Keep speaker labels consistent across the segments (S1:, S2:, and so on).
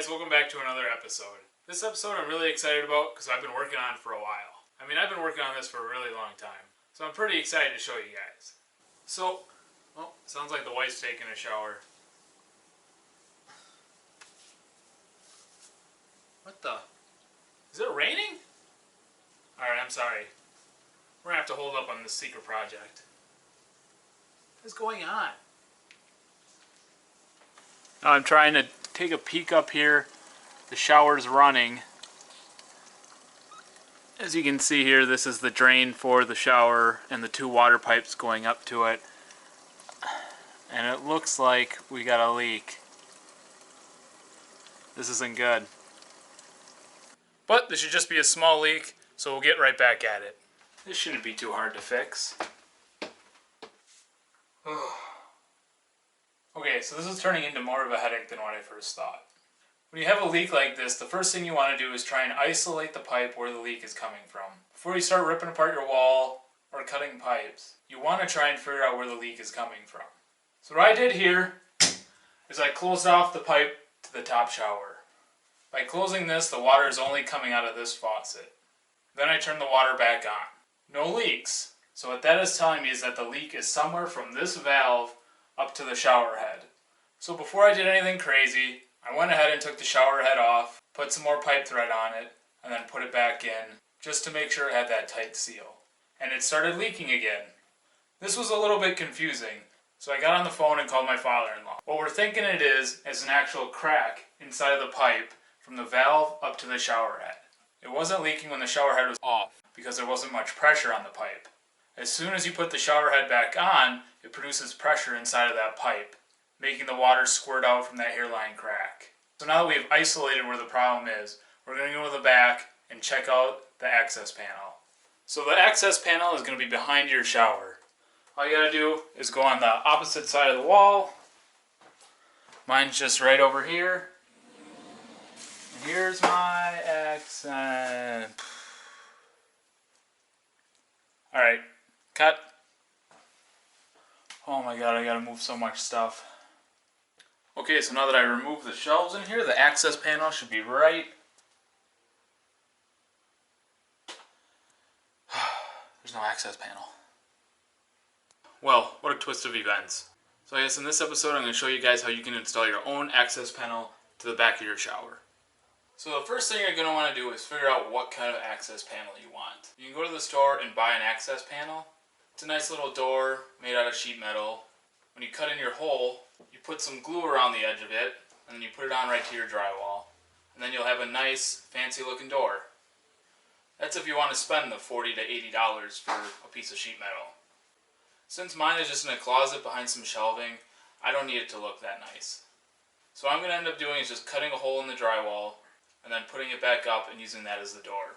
S1: welcome back to another episode. This episode I'm really excited about because I've been working on it for a while. I've been working on this for a really long time. So I'm pretty excited to show you guys. So, sounds like the wife's taking a shower. What the? Is it raining? Alright, I'm sorry. We're going to have to hold up on this secret project. What is going on? Now I'm trying to take a peek up here. The shower's running. As you can see here, this is the drain for the shower and the two water pipes going up to it. And it looks like we got a leak. This isn't good. But this should just be a small leak, so we'll get right back at it. This shouldn't be too hard to fix. Okay, so this is turning into more of a headache than what I first thought. When you have a leak like this, the first thing you want to do is try and isolate the pipe where the leak is coming from. Before you start ripping apart your wall or cutting pipes, you want to try and figure out where the leak is coming from. So what I did here is I closed off the pipe to the top shower. By closing this, the water is only coming out of this faucet. Then I turned the water back on. No leaks. So what that is telling me is that the leak is somewhere from this valve up to the shower head. So before I did anything crazy, I went ahead and took the shower head off, put some more pipe thread on it, and then put it back in, just to make sure it had that tight seal. And it started leaking again. This was a little bit confusing, so I got on the phone and called my father-in-law. What we're thinking it is an actual crack inside of the pipe from the valve up to the shower head. It wasn't leaking when the shower head was off, because there wasn't much pressure on the pipe. As soon as you put the shower head back on, it produces pressure inside of that pipe, making the water squirt out from that hairline crack. So now that we've isolated where the problem is, we're going to go to the back and check out the access panel. So the access panel is going to be behind your shower. All you got to do is go on the opposite side of the wall. Mine's just right over here. And here's my accent. Alright, cut. Oh my god, I gotta move so much stuff. Okay, so now that I removed the shelves in here, the access panel should be right. There's no access panel. Well, what a twist of events. So I guess in this episode I'm going to show you guys how you can install your own access panel to the back of your shower. So the first thing you're going to want to do is figure out what kind of access panel you want. You can go to the store and buy an access panel. It's a nice little door made out of sheet metal. When you cut in your hole, you put some glue around the edge of it, and then you put it on right to your drywall. And then you'll have a nice, fancy looking door. That's if you want to spend the $40 to $80 for a piece of sheet metal. Since mine is just in a closet behind some shelving, I don't need it to look that nice. So what I'm going to end up doing is just cutting a hole in the drywall, and then putting it back up and using that as the door.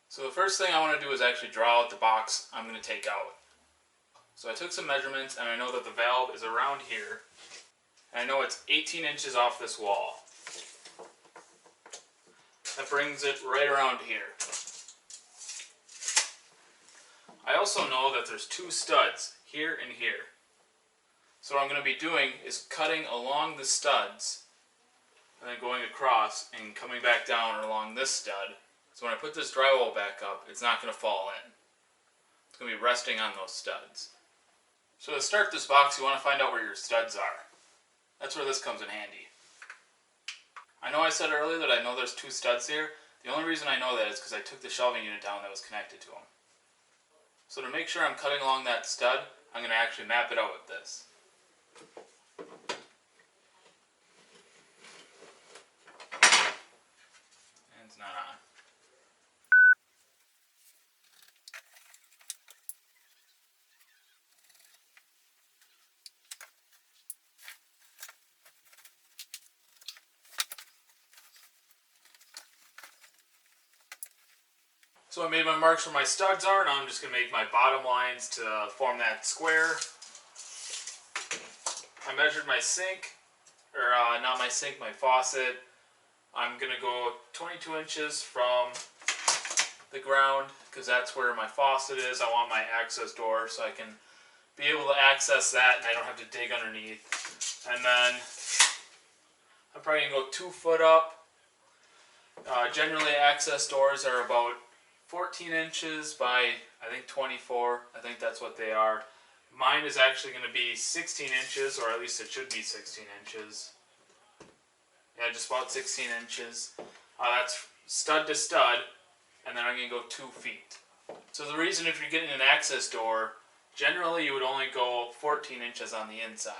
S1: So the first thing I want to do is actually draw out the box I'm going to take out. So I took some measurements, and I know that the valve is around here. And I know it's 18 inches off this wall. That brings it right around here. I also know that there's two studs, here and here. So what I'm going to be doing is cutting along the studs, and then going across and coming back down along this stud. So when I put this drywall back up, it's not going to fall in. It's going to be resting on those studs. So to start this box, you want to find out where your studs are. That's where this comes in handy. I know I said earlier that I know there's two studs here. The only reason I know that is because I took the shelving unit down that was connected to them. So to make sure I'm cutting along that stud, I'm going to actually map it out with this. And it's not on. So I made my marks where my studs are. Now I'm just going to make my bottom lines to form that square. I measured my sink, or not my sink, my faucet. I'm going to go 22 inches from the ground because that's where my faucet is. I want my access door so I can be able to access that and I don't have to dig underneath. And then I'm probably going to go 2 foot up Generally access doors are about 14 inches by, I think, 24. I think that's what they are. Mine is actually going to be 16 inches, or at least it should be 16 inches. Yeah, just about 16 inches. That's stud to stud, and then I'm going to go 2 feet. So the reason if you're getting an access door, generally you would only go 14 inches on the inside.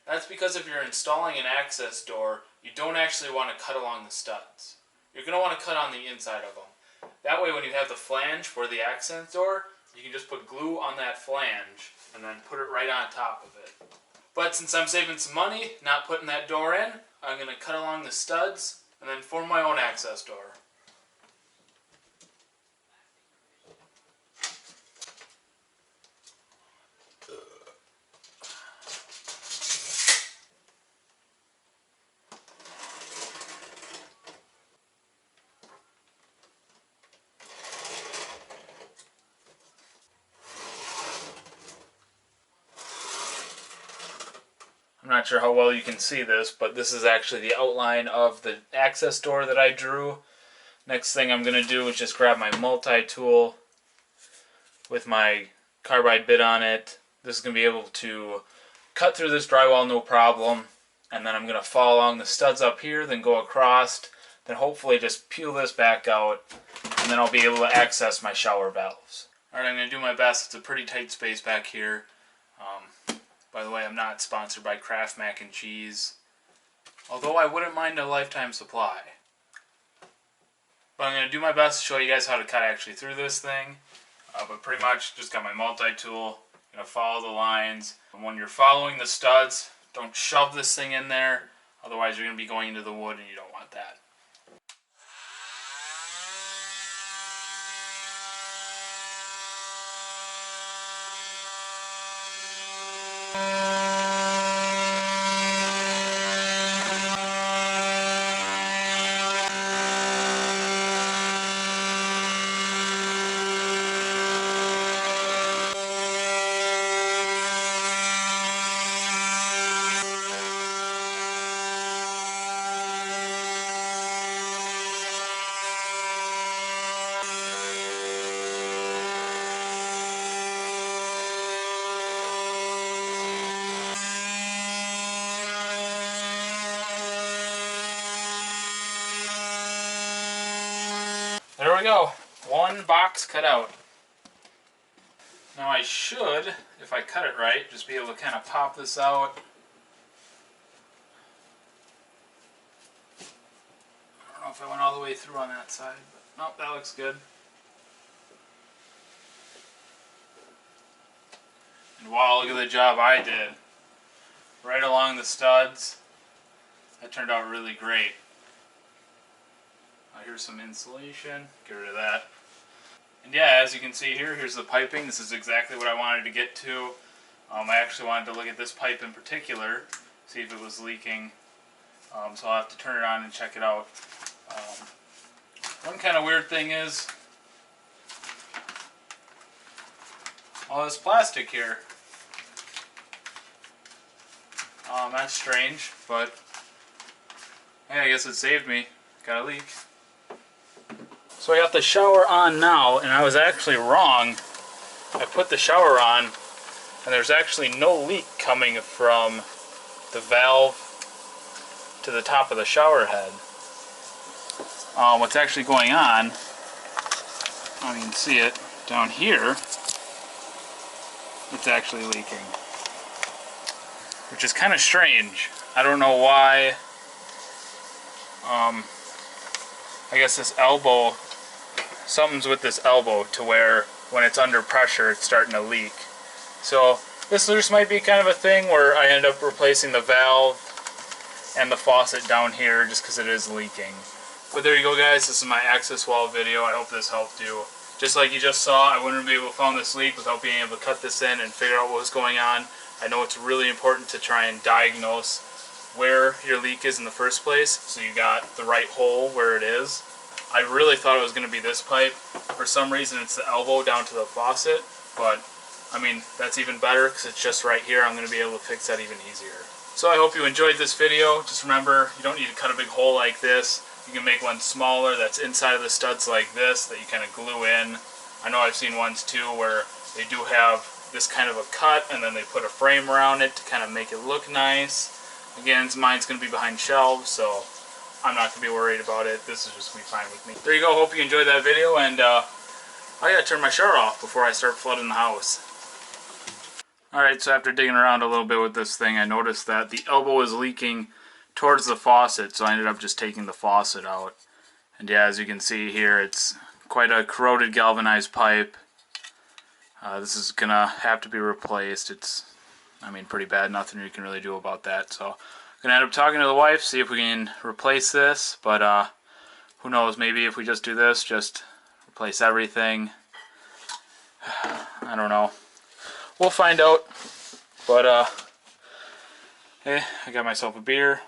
S1: That's because if you're installing an access door, you don't actually want to cut along the studs. You're going to want to cut on the inside of them. That way when you have the flange for the access door, you can just put glue on that flange and then put it right on top of it. But since I'm saving some money, not putting that door in, I'm going to cut along the studs and then form my own access door. I'm not sure how well you can see this, but this is actually the outline of the access door that I drew. Next thing I'm going to do is just grab my multi-tool with my carbide bit on it. This is going to be able to cut through this drywall no problem. And then I'm going to follow along the studs up here, then go across, then hopefully just peel this back out, and then I'll be able to access my shower valves. Alright, I'm going to do my best. It's a pretty tight space back here. By the way, I'm not sponsored by Kraft Mac and Cheese, although I wouldn't mind a lifetime supply. But I'm going to do my best to show you guys how to cut actually through this thing. But pretty much just got my multi-tool, going to follow the lines. And when you're following the studs, don't shove this thing in there, otherwise you're going to be going into the wood and you don't want that. There we go. One box cut out. Now I should, if I cut it right, just be able to kind of pop this out. I don't know if I went all the way through on that side, but nope, that looks good. And wow, look at the job I did. Right along the studs. That turned out really great. Here's some insulation, get rid of that. And yeah, as you can see here, here's the piping. This is exactly what I wanted to get to. I actually wanted to look at this pipe in particular, see if it was leaking. So I'll have to turn it on and check it out. One kind of weird thing is all this plastic here. That's strange, but hey, I guess it saved me. Got a leak. So I got the shower on now, and I was actually wrong. I put the shower on, and there's actually no leak coming from the valve to the top of the shower head. What's actually going on, you can see it down here, it's actually leaking. Which is kind of strange. I don't know why. I guess this elbow, something's with this elbow to where when it's under pressure it's starting to leak. So this just might be kind of a thing where I end up replacing the valve and the faucet down here just because it is leaking. But there you go guys, this is my access wall video. I hope this helped you. Just like you just saw, I wouldn't be able to find this leak without being able to cut this in and figure out what was going on. I know it's really important to try and diagnose where your leak is in the first place, so you got the right hole where it is. I really thought it was going to be this pipe. For some reason it's the elbow down to the faucet, but I mean that's even better because it's just right here. I'm going to be able to fix that even easier. So I hope you enjoyed this video. Just remember, you don't need to cut a big hole like this. You can make one smaller that's inside of the studs like this that you kind of glue in. I know I've seen ones too where they do have this kind of a cut and then they put a frame around it to kind of make it look nice. Again, mine's going to be behind shelves, so I'm not going to be worried about it. This is just going to be fine with me. There you go. Hope you enjoyed that video, and I got to turn my shower off before I start flooding the house. Alright, so after digging around a little bit with this thing, I noticed that the elbow was leaking towards the faucet, so I ended up just taking the faucet out. And yeah, as you can see here, it's quite a corroded galvanized pipe. This is going to have to be replaced. It's, I mean, pretty bad. Nothing you can really do about that. So I'm going to end up talking to the wife, see if we can replace this. But who knows, maybe if we just do this, just replace everything. I don't know. We'll find out. But, hey, I got myself a beer.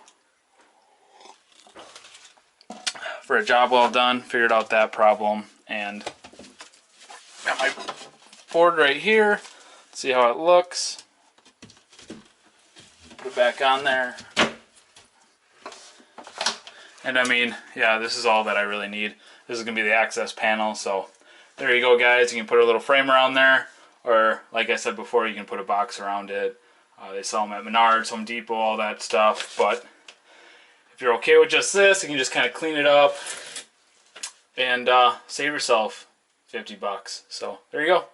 S1: For a job well done, figured out that problem, and got my board right here. See how it looks. Put it back on there. And I mean, yeah, this is all that I really need. This is going to be the access panel, so there you go, guys. You can put a little frame around there, or like I said before, you can put a box around it. They sell them at Menards, Home Depot, all that stuff, but if you're okay with just this, you can just kind of clean it up and save yourself $50. So there you go.